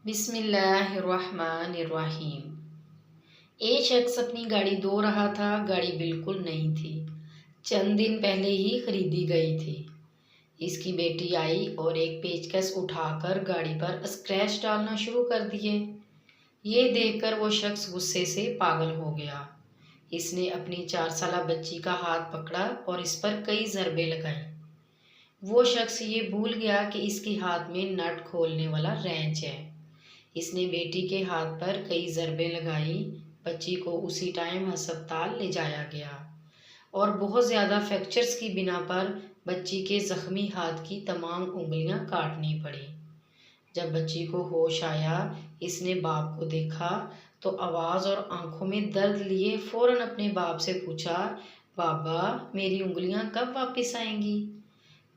बिस्मिल्लाहिर्रहमानिर्रहीम। एक शख्स अपनी गाड़ी धो रहा था। गाड़ी बिल्कुल नई थी, चंद दिन पहले ही खरीदी गई थी। इसकी बेटी आई और एक पेचकस उठाकर गाड़ी पर स्क्रैच डालना शुरू कर दिए। ये देखकर वो शख्स गुस्से से पागल हो गया। इसने अपनी 4 साला बच्ची का हाथ पकड़ा और इस पर कई ज़रबे लगाई। वो शख्स ये भूल गया कि इसके हाथ में नट खोलने वाला रेंच है। इसने बेटी के हाथ पर कई ज़रबे लगाई। बच्ची को उसी टाइम अस्पताल ले जाया गया और बहुत ज़्यादा फ्रैक्चर्स की बिना पर बच्ची के ज़ख्मी हाथ की तमाम उंगलियां काटनी पड़ी। जब बच्ची को होश आया, इसने बाप को देखा तो आवाज़ और आंखों में दर्द लिए फ़ौरन अपने बाप से पूछा, बाबा मेरी उंगलियां कब वापस आएंगी?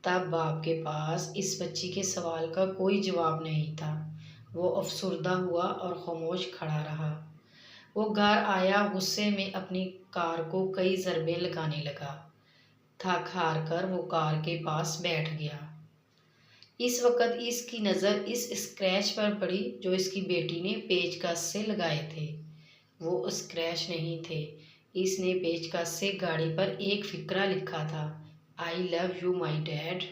तब बाप के पास इस बच्ची के सवाल का कोई जवाब नहीं था। वो अफसुर्दा हुआ और खामोश खड़ा रहा। वो घर आया, गुस्से में अपनी कार को कई ज़रबे लगाने लगा। थक हार कर वो कार के पास बैठ गया। इस वक्त इसकी नज़र इस स्क्रैच पर पड़ी जो इसकी बेटी ने पेचकस से लगाए थे। वो स्क्रैच नहीं थे, इसने पेचकस से गाड़ी पर एक फ़िक्रा लिखा था, I love you my dad.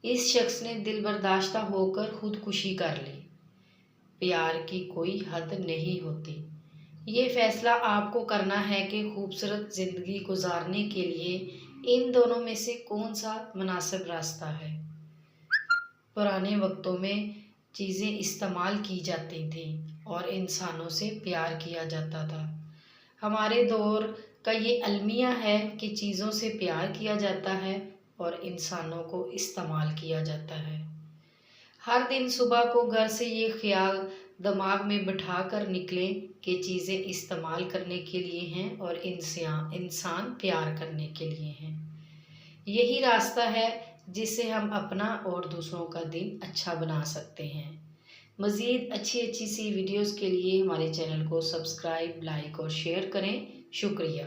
इस शख्स ने दिल बर्दाश्ता होकर खुदकुशी कर ली। प्यार की कोई हद नहीं होती। ये फैसला आपको करना है कि खूबसूरत ज़िंदगी गुजारने के लिए इन दोनों में से कौन सा मुनासिब रास्ता है। पुराने वक्तों में चीज़ें इस्तेमाल की जाती थीं और इंसानों से प्यार किया जाता था। हमारे दौर का ये अलमिया है कि चीज़ों से प्यार किया जाता है और इंसानों को इस्तेमाल किया जाता है। हर दिन सुबह को घर से ये ख्याल दिमाग में बिठा कर निकलें कि चीज़ें इस्तेमाल करने के लिए हैं और इंसान प्यार करने के लिए हैं। यही रास्ता है जिससे हम अपना और दूसरों का दिन अच्छा बना सकते हैं। मज़ीद अच्छी सी वीडियोस के लिए हमारे चैनल को सब्सक्राइब, लाइक और शेयर करें। शुक्रिया।